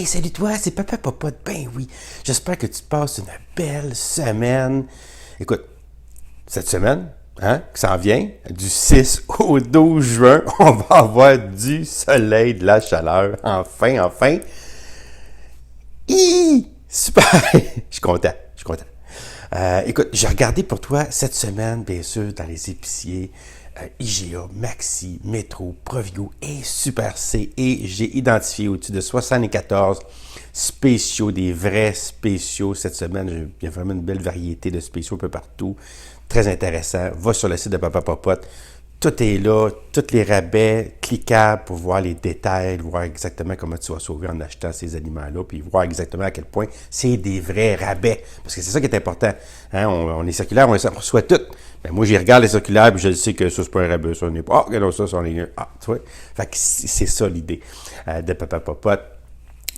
Hey, salut toi, c'est Papa Popote. Ben oui, j'espère que tu passes une belle semaine. Écoute, cette semaine, qui s'en vient, du 6 au 12 juin, on va avoir du soleil, de la chaleur. Enfin, enfin. Super! Je suis content, je suis content. Écoute, j'ai regardé pour toi cette semaine, bien sûr, dans les épiciers, IGA, Maxi, Métro, Provigo et Super C. Et j'ai identifié au-dessus de 74 spéciaux, des vrais spéciaux cette semaine. Il y a vraiment une belle variété de spéciaux un peu partout. Très intéressant. Va sur le site de Papa Popote. Tout est là, tous les rabais, cliquables pour voir les détails, voir exactement comment tu vas sauver en achetant ces aliments-là, puis voir exactement à quel point c'est des vrais rabais. Parce que c'est ça qui est important. On est circulaire, on reçoit tout. Ben moi, j'y regarde les circulaires, puis je sais que ça, c'est pas un rabais, ça n'est pas. Ah, non, ça, c'est les. Ah, tu vois. Fait que c'est ça l'idée de Papa Popote.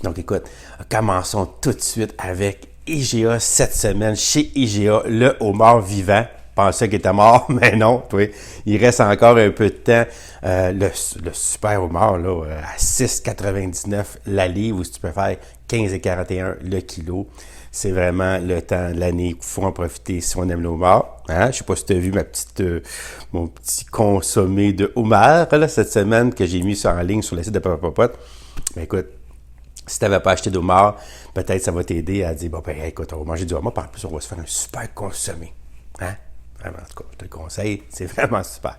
Donc, écoute, commençons tout de suite avec IGA cette semaine. Chez IGA, le homard vivant. Pensais qu'il était mort, mais non, toi, il reste encore un peu de temps. Le super homard, là, à 6,99 la livre, ou si tu préfères, 15,41 le kilo. C'est vraiment le temps de l'année qu'il faut en profiter si on aime le homard. Je ne sais pas si tu as vu mon petit consommé de homard là, cette semaine que j'ai mis en ligne sur le site de Papa Popote. Ben, écoute, si tu n'avais pas acheté d'homard, peut-être ça va t'aider à dire, bon, ben, écoute, on va manger du homard, par plus, on va se faire un super consommé. Vraiment, en tout cas, je te le conseille, c'est vraiment super.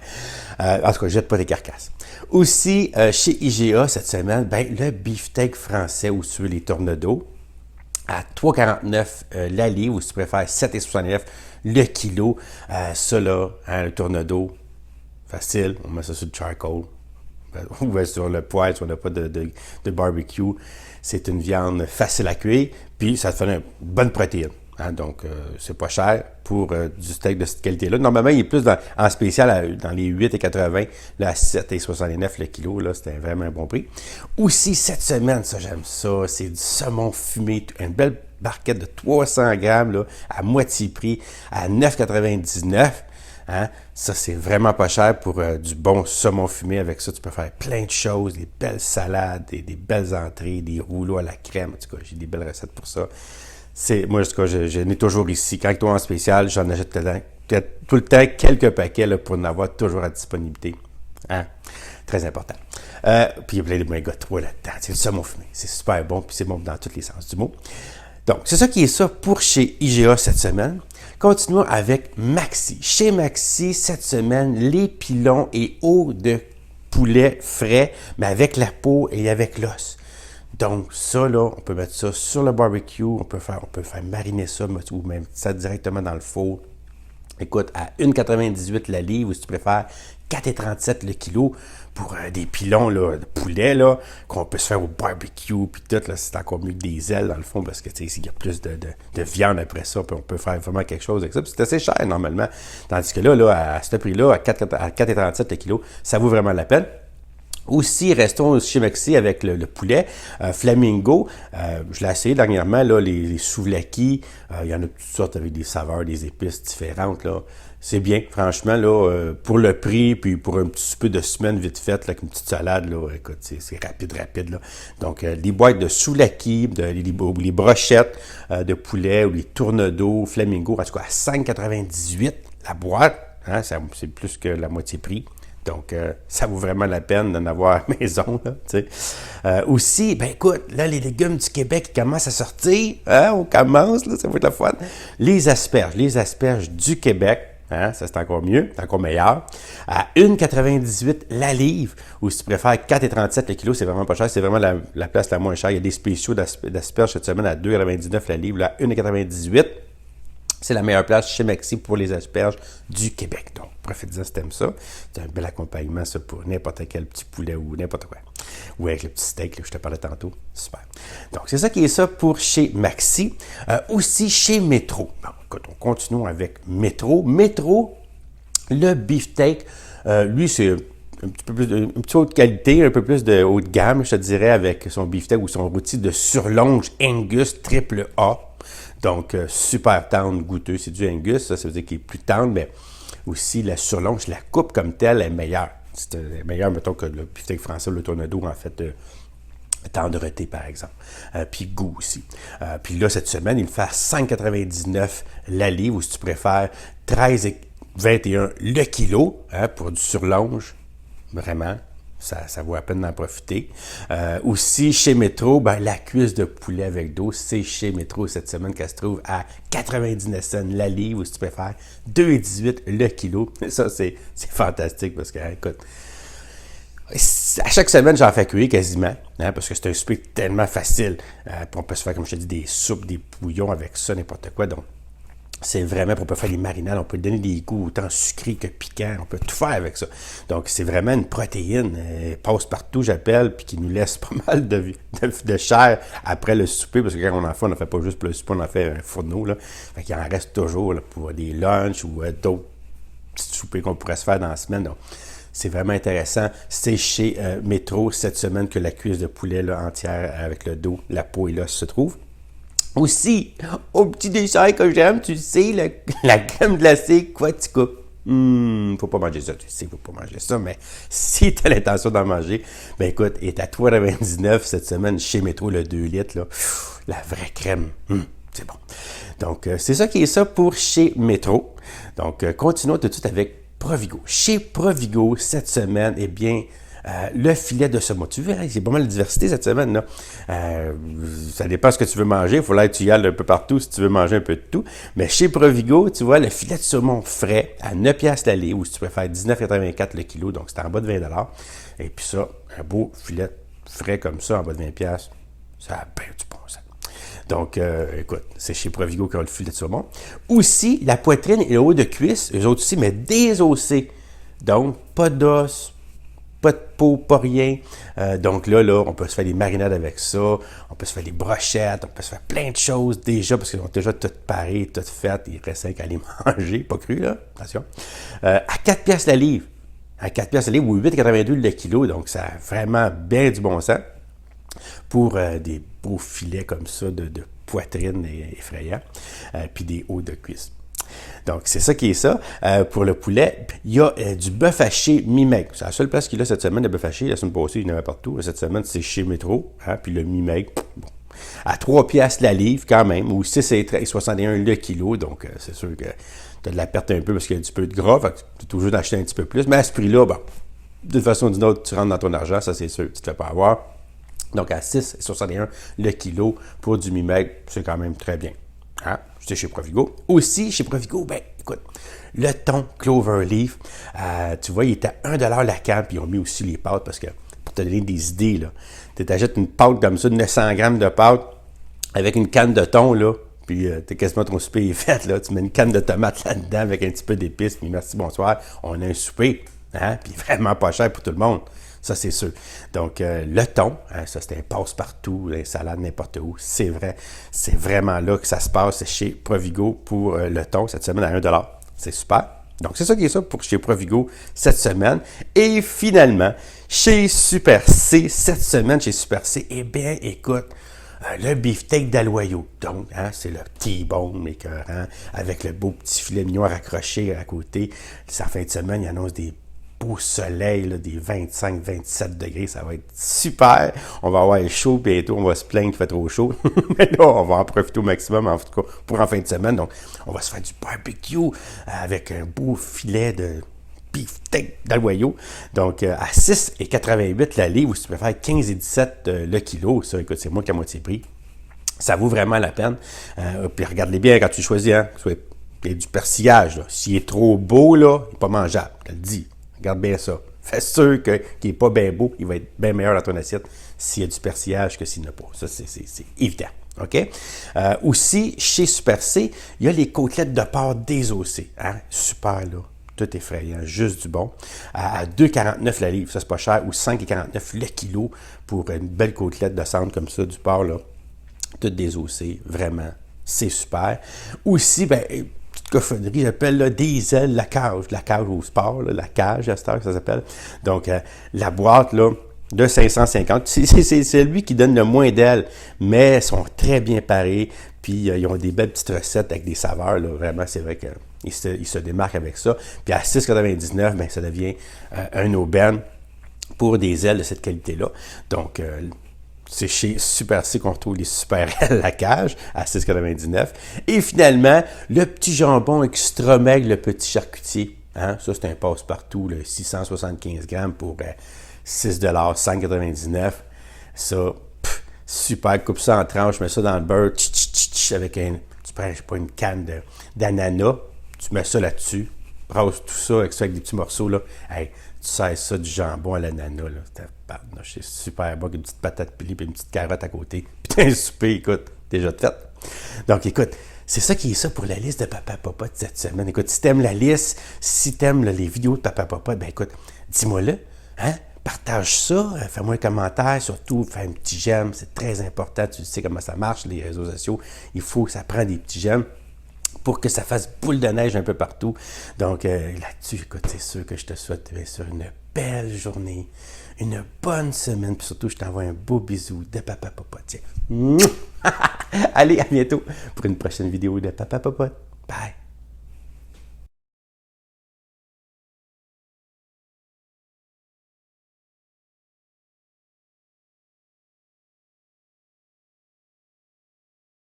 En tout cas, jette pas tes carcasses. Aussi, chez IGA, cette semaine, ben, le beefsteak français ou sur les tornados, à 3,49 la livre, ou si tu préfères 7,69 le kilo. Ça, là, le tornado, facile, on met ça sur le charcoal, ou sur le poêle si on n'a pas de barbecue. C'est une viande facile à cuire, puis ça te fait une bonne protéine. Donc, c'est pas cher pour du steak de cette qualité-là. Normalement, il est plus en spécial dans les 8,80, là, à 7,69 le kilo. Là, c'était vraiment un bon prix. Aussi, cette semaine, ça, j'aime ça, c'est du saumon fumé, une belle barquette de 300 grammes, là, à moitié prix, à 9,99. Ça, c'est vraiment pas cher pour du bon saumon fumé. Avec ça, tu peux faire plein de choses, des belles salades, des belles entrées, des rouleaux à la crème. En tout cas, j'ai des belles recettes pour ça. Moi, en tout cas, je n'ai toujours ici. Quand tu es en spécial, j'en achète tout le temps quelques paquets là, pour en avoir toujours à disponibilité. Très important. Puis il y a plein de oméga 3 là-dedans. C'est le saumon fumé. C'est super bon, puis c'est bon dans tous les sens du mot. Donc, c'est ça qui est ça pour chez IGA cette semaine. Continuons avec Maxi. Chez Maxi, cette semaine, les pilons et os de poulet frais, mais avec la peau et avec l'os. Donc, ça, là, on peut mettre ça sur le barbecue, on peut faire mariner ça, ou même ça directement dans le four. Écoute, à 1,98 la livre, ou si tu préfères, 4,37 le kilo pour des pilons là, de poulet, là, qu'on peut se faire au barbecue, puis tout, là, c'est encore mieux que des ailes, dans le fond, parce que, tu sais, il y a plus de viande après ça, puis on peut faire vraiment quelque chose avec ça. Puis c'est assez cher, normalement. Tandis que là, à ce prix-là, à 4,37 le kilo, ça vaut vraiment la peine. Aussi, restons chez Maxi avec le poulet Flamingo. Je l'ai essayé dernièrement, là, les souvlaki. Il y en a toutes sortes avec des saveurs, des épices différentes. Là. C'est bien, franchement, là, pour le prix, puis pour un petit peu de semaine vite faite, là, avec une petite salade, là, écoute, c'est rapide. Là. Donc, les boîtes de souvlaki, les brochettes de poulet ou les tournedos Flamingo, en tout cas à 5,98 la boîte. C'est plus que la moitié prix. Donc, ça vaut vraiment la peine d'en avoir à la maison. Là, aussi, ben écoute, là, les légumes du Québec ils commencent à sortir. On commence, là, ça va être la fun. Les asperges du Québec, ça c'est encore mieux, c'est encore meilleur. À 1,98 la livre, ou si tu préfères 4,37 le kilo, c'est vraiment pas cher. C'est vraiment la place la moins chère. Il y a des spéciaux d'asperges cette semaine à 2,99 la livre, là, 1,98. C'est la meilleure place chez Maxi pour les asperges du Québec. Donc, profitez-en si t'aimes ça. C'est un bel accompagnement, ça, pour n'importe quel petit poulet ou n'importe quoi. Ou avec le petit steak, là, je te parlais tantôt. Super. Donc, c'est ça qui est ça pour chez Maxi. Aussi chez Métro. Bon, écoute, on continue avec Métro. Métro, le beefsteak, lui, c'est un petit peu plus un petit peu haute qualité, un peu plus de haut de gamme, je te dirais, avec son beefsteak ou son rôti de surlonge Angus triple A. Donc, super tendre, goûteux. C'est du Angus, ça veut dire qu'il est plus tendre, mais aussi la surlonge, la coupe comme telle est meilleure. C'est meilleur, mettons, que le beefsteak français ou le tornado, en fait, tendreté, par exemple. Puis goût aussi. Puis là, cette semaine, il fait à 5,99 la livre, ou si tu préfères, 13,21 le kilo, pour du surlonge. Vraiment, ça vaut la peine d'en profiter. Aussi, chez Métro, la cuisse de poulet avec dos, c'est chez Métro cette semaine qu'elle se trouve à 99 cents la livre, ou si tu préfères, 2,18 le kilo. Ça, c'est fantastique parce que, écoute, à chaque semaine, j'en fais cuire quasiment, parce que c'est un souper tellement facile. Puis on peut se faire, comme je te dis, des soupes, des bouillons avec ça, n'importe quoi. Donc, c'est vraiment, on peut faire des marinades, on peut donner des goûts autant sucrés que piquants, on peut tout faire avec ça. Donc, c'est vraiment une protéine, passe partout, j'appelle, puis qui nous laisse pas mal de chair après le souper, parce que quand on en fait pas juste pour le souper, on en fait un fourneau, là. Fait qu'il en reste toujours là, pour des lunchs ou d'autres petits soupers qu'on pourrait se faire dans la semaine. Donc, c'est vraiment intéressant. C'est chez Métro cette semaine que la cuisse de poulet là, entière avec le dos, la peau et l'os se trouve. Aussi, au petit dessert que j'aime, tu sais, la crème glacée Quatico. Faut pas manger ça, tu sais, faut pas manger ça, mais si tu as l'intention d'en manger, écoute, il est à 3,99 cette semaine chez Métro, le 2 litres, là. La vraie crème. C'est bon. Donc, c'est ça qui est ça pour chez Métro. Donc, continuons tout de suite avec Provigo. Chez Provigo, cette semaine, le filet de saumon. Tu verras, c'est pas mal de diversité cette semaine, là. Ça dépend de ce que tu veux manger. Il faut là que tu y ailles un peu partout si tu veux manger un peu de tout. Mais chez Provigo, tu vois, le filet de saumon frais à 9 piastres la livre, ou si tu préfères 19,84 le kilo, donc c'est en bas de 20 $. Et puis ça, un beau filet frais comme ça, en bas de 20 piastres, ça a bien du bon sens. Donc, écoute, c'est chez Provigo qui a le filet de saumon. Aussi, la poitrine et le haut de cuisse, eux autres aussi, mais désossés. Donc, pas d'os, pas de peau, pas rien. Donc là, on peut se faire des marinades avec ça, on peut se faire des brochettes, on peut se faire plein de choses déjà, parce qu'ils ont déjà tout paré, tout fait, il reste qu'à les manger, pas cru, là, attention. À 4 piastres la livre. À 4 piastres la livre, ou 8,82 le kilo, donc ça a vraiment bien du bon sens pour des beaux filets comme ça de poitrine effrayants, puis des hauts de cuisse. Donc, c'est ça qui est ça. Pour le poulet, il y a du bœuf haché mi-maigre. C'est la seule place qu'il a cette semaine, de bœuf haché. La semaine passée, il y en avait partout. Cette semaine, c'est chez Métro. Puis le mi-maigre, bon, à 3 piastres la livre quand même, ou 6,61 le kilo. Donc, c'est sûr que tu as de la perte un peu parce qu'il y a un petit peu de gras. Fait que tu es toujours d'acheter un petit peu plus. Mais à ce prix-là, d'une façon ou d'une autre, tu rentres dans ton argent. Ça, c'est sûr. Tu ne te fais pas avoir. Donc, à 6,61 le kilo pour du mi-maigre, c'est quand même très bien. C'était chez Provigo. Aussi, chez Provigo, écoute, le thon Cloverleaf, tu vois, il était à 1 $ la canne, puis ils ont mis aussi les pâtes, parce que, pour te donner des idées, là, tu achètes une pâte comme ça, de 900 grammes de pâte, avec une canne de thon, là, puis t'es quasiment ton souper est fait, là, tu mets une canne de tomates là-dedans, avec un petit peu d'épices, puis merci, bonsoir, on a un souper, puis vraiment pas cher pour tout le monde. Ça, c'est sûr. Donc, le thon, ça, c'est un passe-partout, les salades, n'importe où. C'est vrai. C'est vraiment là que ça se passe chez Provigo pour le thon cette semaine à 1 $. C'est super. Donc, c'est ça qui est ça pour chez Provigo cette semaine. Et finalement, chez Super C, cette semaine chez Super C, écoute, le beefsteak d'Aloyau. Donc, c'est le T-bone écœurant avec le beau petit filet mignon raccroché à côté. Sa fin de semaine, il annonce des beau soleil, là, des 25-27 degrés, ça va être super. On va avoir chaud bientôt, on va se plaindre qu'il fait trop chaud. Mais là, on va en profiter au maximum, en tout cas, pour en fin de semaine. Donc, on va se faire du barbecue avec un beau filet de beefsteak d'Aloyau. Donc, à 6,88 la livre, ou si tu préfères 15,17 le kilo. Ça, écoute, c'est moins qu'à moitié prix. Ça vaut vraiment la peine. Puis, regarde-les bien quand tu choisis, il y a du persillage, là. S'il est trop beau, là, il n'est pas mangeable, je te le dis. Regarde bien ça. Fais sûr qu'il n'est pas bien beau, il va être bien meilleur dans ton assiette s'il y a du persillage que s'il n'y en a pas. Ça, c'est évident. OK? Aussi, chez Super C, il y a les côtelettes de porc désossées. Super, là. Tout effrayant, juste du bon. À 2,49 la livre, ça, c'est pas cher, ou 5,49 le kilo pour une belle côtelette de centre comme ça, du porc, là. Tout désossé, vraiment. C'est super. Aussi, cochonnerie, j'appelle là, des ailes, la cage au sport, là, la cage à cette heure, ça s'appelle. Donc, la boîte, là, de 550, c'est lui qui donne le moins d'ailes, mais elles sont très bien parées, puis ils ont des belles petites recettes avec des saveurs, là, vraiment, c'est vrai qu'ils se démarquent avec ça. Puis à 6,99, ça devient un aubaine pour des ailes de cette qualité-là. Donc, c'est chez Super C qu'on retrouve les Super L la cage à 6,99. Et finalement, le petit jambon extra maigre, le petit charcutier. Hein? Ça, c'est un passe-partout, 675 grammes pour 6 $, ça, super, coupe ça en tranches, mets ça dans le beurre, avec tu prends, je sais pas, une canne d'ananas, tu mets ça là-dessus, brase tout ça, avec des petits morceaux, là. Hey, tu sers ça du jambon à l'ananas, là. C'est super bon, avec une petite patate pilée et une petite carotte à côté. Putain, un souper, écoute, déjà fait. Donc, écoute, c'est ça qui est ça pour la liste de Papa Popote cette semaine. Écoute, si t'aimes la liste, si t'aimes les vidéos de Papa Popote, ben écoute, dis-moi-le, hein? Partage ça, fais-moi un commentaire, surtout fais un petit j'aime, c'est très important, tu sais comment ça marche, les réseaux sociaux, il faut que ça prenne des petits j'aime pour que ça fasse boule de neige un peu partout. Donc là-dessus, écoute, c'est sûr que je te souhaite bien sûr une belle journée, une bonne semaine, puis surtout, je t'envoie un beau bisou de Papa Popote. Allez, à bientôt pour une prochaine vidéo de Papa Popote.